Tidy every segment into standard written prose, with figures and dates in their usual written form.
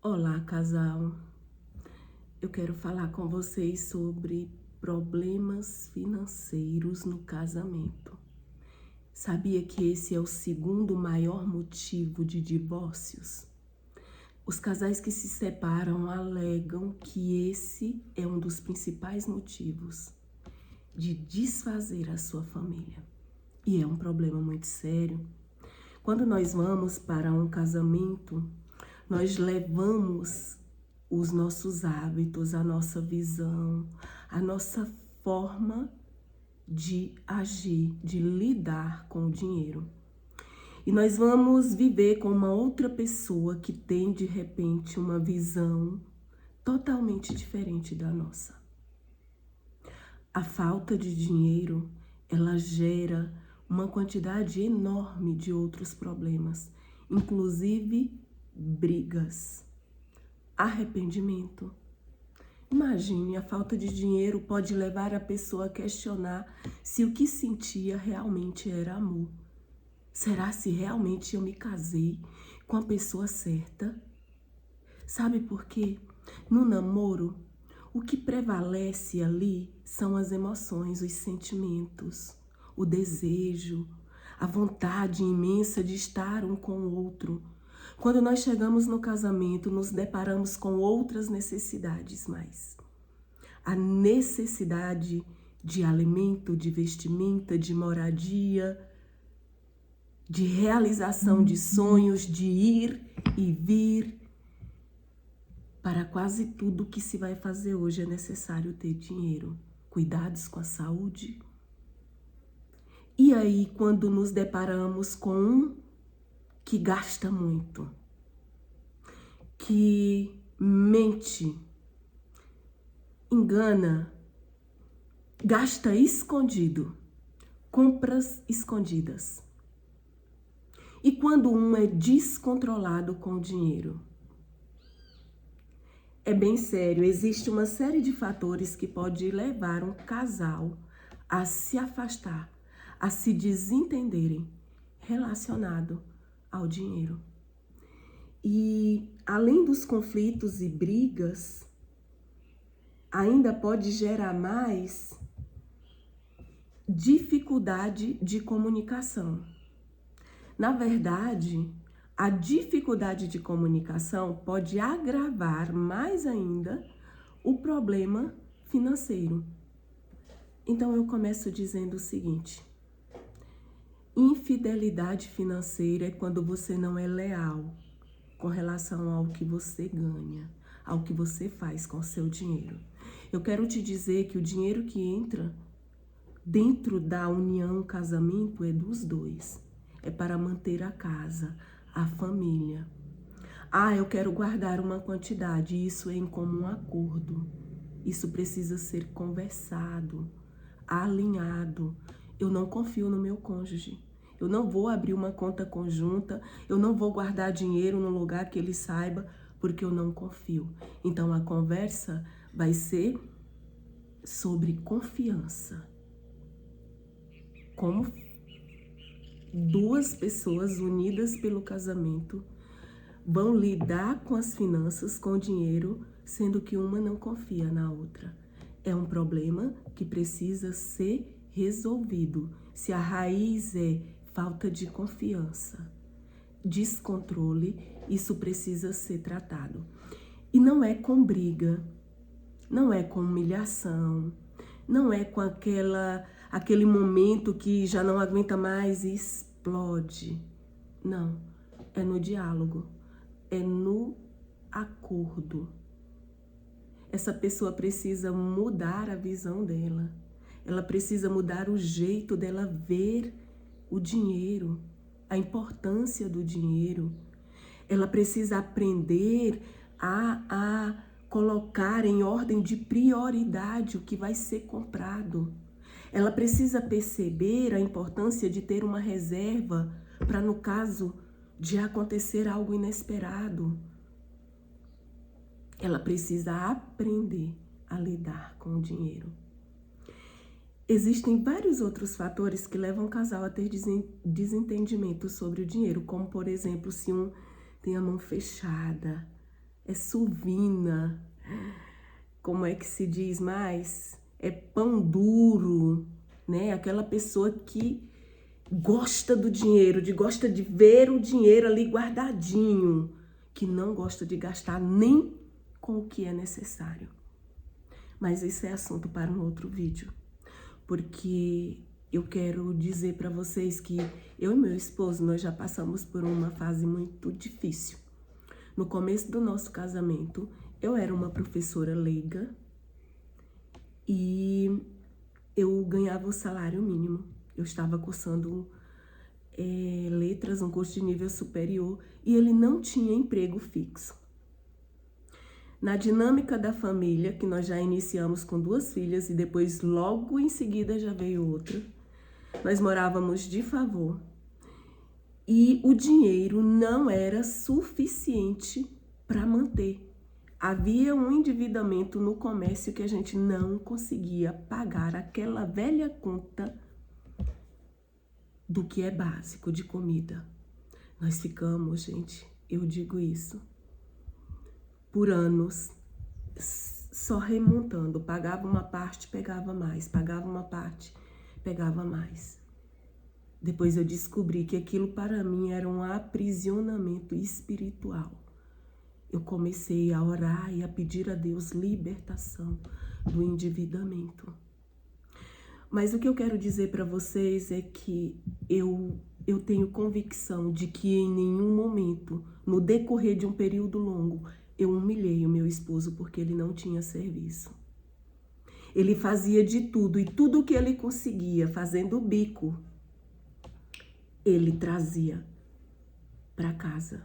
Olá, casal. Eu quero falar com vocês sobre problemas financeiros no casamento. Sabia que esse é o segundo maior motivo de divórcios? Os casais que se separam alegam que esse é um dos principais motivos de desfazer a sua família. E é um problema muito sério. Quando nós vamos para um casamento, nós levamos os nossos hábitos, a nossa visão, a nossa forma de agir, de lidar com o dinheiro. E nós vamos viver com uma outra pessoa que tem, de repente, uma visão totalmente diferente da nossa. A falta de dinheiro, ela gera uma quantidade enorme de outros problemas, inclusive brigas, arrependimento. Imagine, a falta de dinheiro pode levar a pessoa a questionar se o que sentia realmente era amor. Será se realmente eu me casei com a pessoa certa? Sabe por quê? No namoro, o que prevalece ali são as emoções, os sentimentos, o desejo, a vontade imensa de estar um com o outro. Quando nós chegamos no casamento, nos deparamos com outras necessidades mais. A necessidade de alimento, de vestimenta, de moradia, de realização de sonhos, de ir e vir. Para quase tudo que se vai fazer hoje é necessário ter dinheiro, cuidados com a saúde. E aí, quando nos deparamos com um que gasta muito, que mente, engana, gasta escondido, compras escondidas. E quando um é descontrolado com o dinheiro, é bem sério, existe uma série de fatores que pode levar um casal a se afastar, a se desentenderem relacionado ao dinheiro. E além dos conflitos e brigas, ainda pode gerar mais dificuldade de comunicação. Na verdade, a dificuldade de comunicação pode agravar mais ainda o problema financeiro. Então eu começo dizendo o seguinte: infidelidade financeira é quando você não é leal com relação ao que você ganha, ao que você faz com o seu dinheiro. Eu quero te dizer que o dinheiro que entra dentro da união, casamento, é dos dois. É para manter a casa, a família. Eu quero guardar uma quantidade, isso é em comum acordo. Isso precisa ser conversado, alinhado. Eu não confio no meu cônjuge. Eu não vou abrir uma conta conjunta, eu não vou guardar dinheiro num lugar que ele saiba, porque eu não confio. Então a conversa vai ser sobre confiança. Como duas pessoas unidas pelo casamento vão lidar com as finanças, com o dinheiro, sendo que uma não confia na outra. É um problema que precisa ser resolvido. Se a raiz é falta de confiança, descontrole, isso precisa ser tratado. E não é com briga, não é com humilhação, não é com aquele momento que já não aguenta mais e explode. Não, é no diálogo, é no acordo. Essa pessoa precisa mudar a visão dela. Ela precisa mudar o jeito dela ver o dinheiro, a importância do dinheiro. Ela precisa aprender a colocar em ordem de prioridade o que vai ser comprado. Ela precisa perceber a importância de ter uma reserva para, no caso de acontecer algo inesperado. Ela precisa aprender a lidar com o dinheiro. Existem vários outros fatores que levam o casal a ter desentendimento sobre o dinheiro, como, por exemplo, se um tem a mão fechada, é suvina, como é que se diz mais? É pão duro, né? Aquela pessoa que gosta do dinheiro, gosta de ver o dinheiro ali guardadinho, que não gosta de gastar nem com o que é necessário. Mas isso é assunto para um outro vídeo, porque eu quero dizer para vocês que eu e meu esposo, nós já passamos por uma fase muito difícil. No começo do nosso casamento, eu era uma professora leiga e eu ganhava o salário mínimo. Eu estava cursando letras, um curso de nível superior, e ele não tinha emprego fixo. Na dinâmica da família, que nós já iniciamos com 2 filhas e depois logo em seguida já veio outra, nós morávamos de favor e o dinheiro não era suficiente para manter. Havia um endividamento no comércio que a gente não conseguia pagar aquela velha conta do que é básico de comida. Nós ficamos, gente, eu digo isso, por anos, só remontando. Pagava uma parte, pegava mais. Pagava uma parte, pegava mais. Depois eu descobri que aquilo para mim era um aprisionamento espiritual. Eu comecei a orar e a pedir a Deus libertação do endividamento. Mas o que eu quero dizer para vocês é que eu tenho convicção de que em nenhum momento, no decorrer de um período longo, eu humilhei o meu esposo porque ele não tinha serviço. Ele fazia de tudo e tudo o que ele conseguia, fazendo o bico, ele trazia para casa.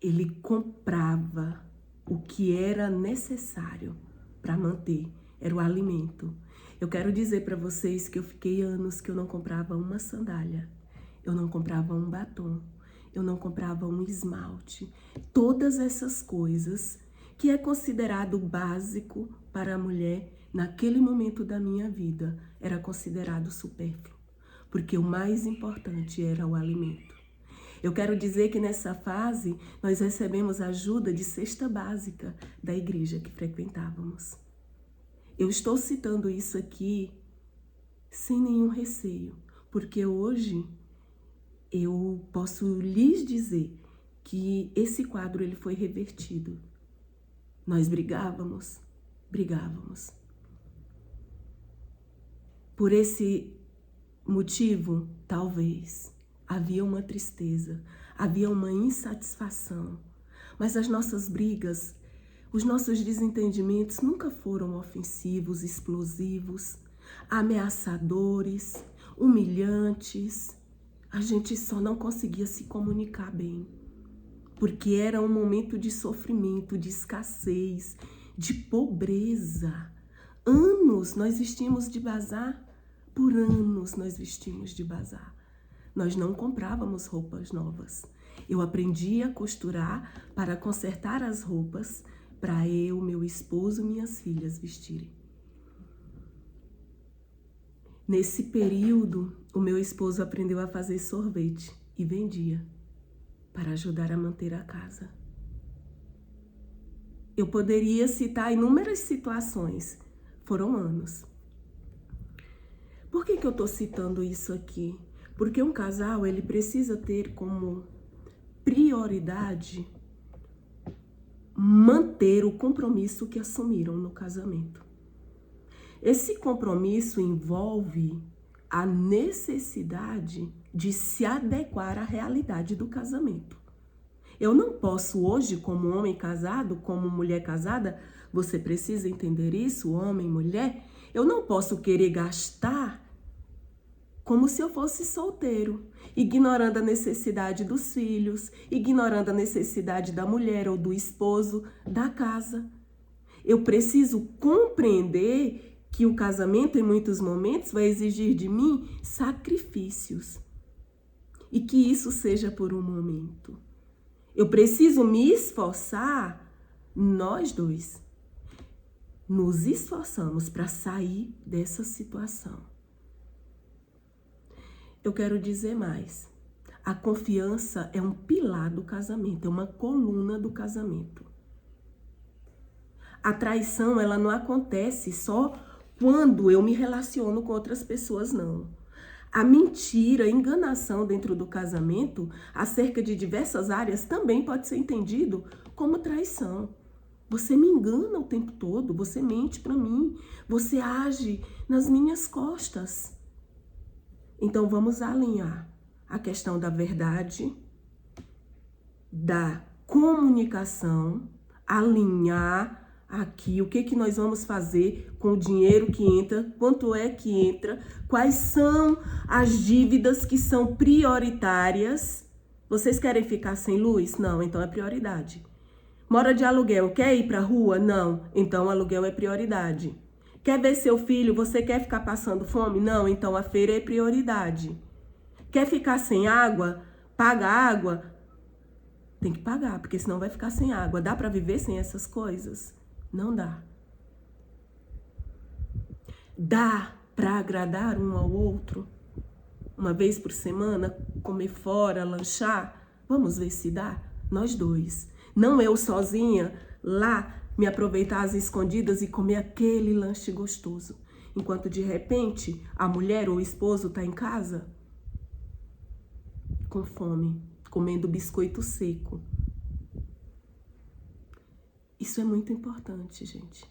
Ele comprava o que era necessário para manter, era o alimento. Eu quero dizer para vocês que eu fiquei anos que eu não comprava uma sandália, eu não comprava um batom, eu não comprava um esmalte. Todas essas coisas que é considerado básico para a mulher naquele momento da minha vida era considerado supérfluo, porque o mais importante era o alimento. Eu quero dizer que nessa fase nós recebemos ajuda de cesta básica da igreja que frequentávamos. Eu estou citando isso aqui sem nenhum receio, porque hoje eu posso lhes dizer que esse quadro ele foi revertido. Nós brigávamos. Por esse motivo, talvez, havia uma tristeza, havia uma insatisfação, mas as nossas brigas, os nossos desentendimentos nunca foram ofensivos, explosivos, ameaçadores, humilhantes. A gente só não conseguia se comunicar bem, porque era um momento de sofrimento, de escassez, de pobreza. Anos nós vestimos de bazar, por anos nós vestimos de bazar. Nós não comprávamos roupas novas. Eu aprendi a costurar para consertar as roupas para eu, meu esposo e minhas filhas vestirem. Nesse período, o meu esposo aprendeu a fazer sorvete e vendia para ajudar a manter a casa. Eu poderia citar inúmeras situações, foram anos. Por que eu estou citando isso aqui? Porque um casal, ele precisa ter como prioridade manter o compromisso que assumiram no casamento. Esse compromisso envolve a necessidade de se adequar à realidade do casamento. Eu não posso hoje, como homem casado, como mulher casada, você precisa entender isso, homem, mulher, eu não posso querer gastar como se eu fosse solteiro, ignorando a necessidade dos filhos, ignorando a necessidade da mulher ou do esposo, da casa. Eu preciso compreender que o casamento, em muitos momentos, vai exigir de mim sacrifícios. E que isso seja por um momento. Eu preciso me esforçar, nós dois, nos esforçamos para sair dessa situação. Eu quero dizer mais. A confiança é um pilar do casamento, é uma coluna do casamento. A traição, ela não acontece só quando eu me relaciono com outras pessoas, não. A mentira, a enganação dentro do casamento, acerca de diversas áreas, também pode ser entendido como traição. Você me engana o tempo todo, você mente para mim, você age nas minhas costas. Então vamos alinhar a questão da verdade, da comunicação, alinhar aqui o que nós vamos fazer com o dinheiro que entra, quanto é que entra, quais são as dívidas que são prioritárias. Vocês querem ficar sem luz? Não, então é prioridade. Mora de aluguel, quer ir para a rua? Não, então aluguel é prioridade. Quer ver seu filho? Você quer ficar passando fome? Não, então a feira é prioridade. Quer ficar sem água? Paga água? Tem que pagar, porque senão vai ficar sem água. Dá para viver sem essas coisas? Não dá. Dá para agradar um ao outro? Uma vez por semana, comer fora, lanchar? Vamos ver se dá? Nós dois. Não eu sozinha lá me aproveitar às escondidas e comer aquele lanche gostoso. Enquanto de repente a mulher ou o esposo está em casa com fome, comendo biscoito seco. Isso é muito importante, gente.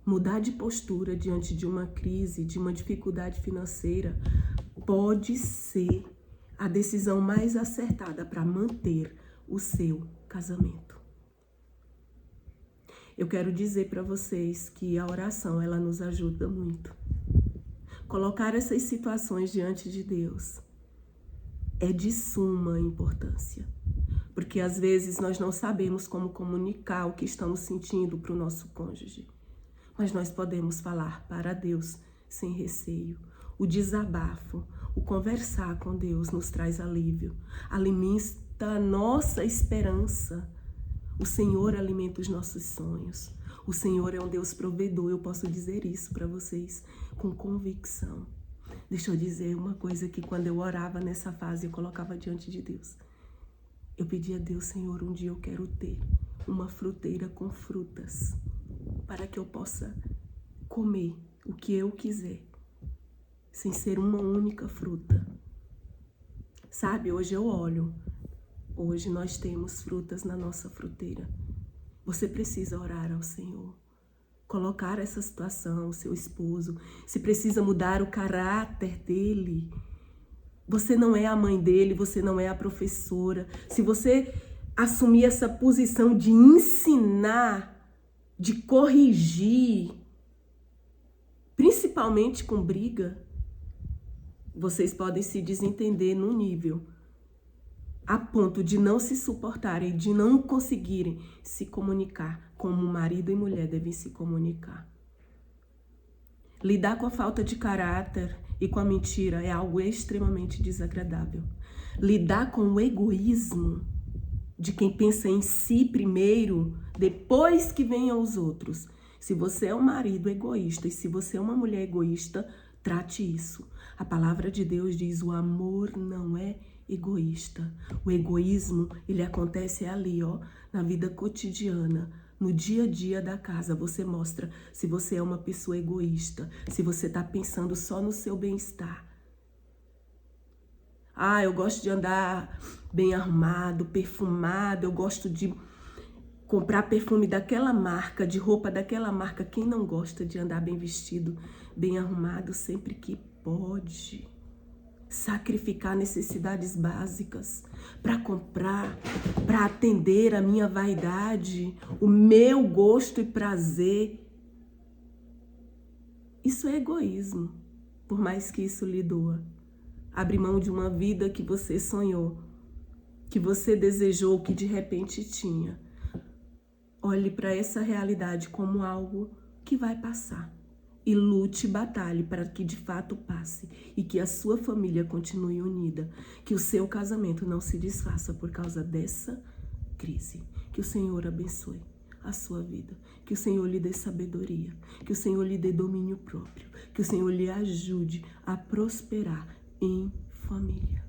Mudar de postura diante de uma crise, de uma dificuldade financeira, pode ser a decisão mais acertada para manter o seu casamento. Eu quero dizer para vocês que a oração, ela nos ajuda muito. Colocar essas situações diante de Deus é de suma importância. Porque às vezes nós não sabemos como comunicar o que estamos sentindo para o nosso cônjuge. Mas nós podemos falar para Deus sem receio. O desabafo, o conversar com Deus nos traz alívio. Alimenta a nossa esperança. O Senhor alimenta os nossos sonhos. O Senhor é um Deus provedor. Eu posso dizer isso para vocês com convicção. Deixa eu dizer uma coisa que quando eu orava nessa fase, eu colocava diante de Deus. Eu pedi a Deus, Senhor, um dia eu quero ter uma fruteira com frutas para que eu possa comer o que eu quiser, sem ser uma única fruta. Sabe, hoje eu olho, hoje nós temos frutas na nossa fruteira. Você precisa orar ao Senhor, colocar essa situação, o seu esposo, se precisa mudar o caráter dele. Você não é a mãe dele, você não é a professora. Se você assumir essa posição de ensinar, de corrigir, principalmente com briga, vocês podem se desentender num nível a ponto de não se suportarem, de não conseguirem se comunicar como marido e mulher devem se comunicar. Lidar com a falta de caráter e com a mentira é algo extremamente desagradável. Lidar com o egoísmo de quem pensa em si primeiro, depois que venham os outros. Se você é um marido egoísta e se você é uma mulher egoísta, trate isso. A palavra de Deus diz: o amor não é egoísta. O egoísmo, ele acontece ali, ó, na vida cotidiana. No dia a dia da casa, você mostra se você é uma pessoa egoísta, se você está pensando só no seu bem-estar. Ah, eu gosto de andar bem arrumado, perfumado, eu gosto de comprar perfume daquela marca, de roupa daquela marca. Quem não gosta de andar bem vestido, bem arrumado, sempre que pode? Sacrificar necessidades básicas para comprar, para atender a minha vaidade, o meu gosto e prazer. Isso é egoísmo, por mais que isso lhe doa. Abre mão de uma vida que você sonhou, que você desejou, que de repente tinha. Olhe para essa realidade como algo que vai passar. E lute e batalhe para que de fato passe e que a sua família continue unida, que o seu casamento não se desfaça por causa dessa crise. Que o Senhor abençoe a sua vida, que o Senhor lhe dê sabedoria, que o Senhor lhe dê domínio próprio, que o Senhor lhe ajude a prosperar em família.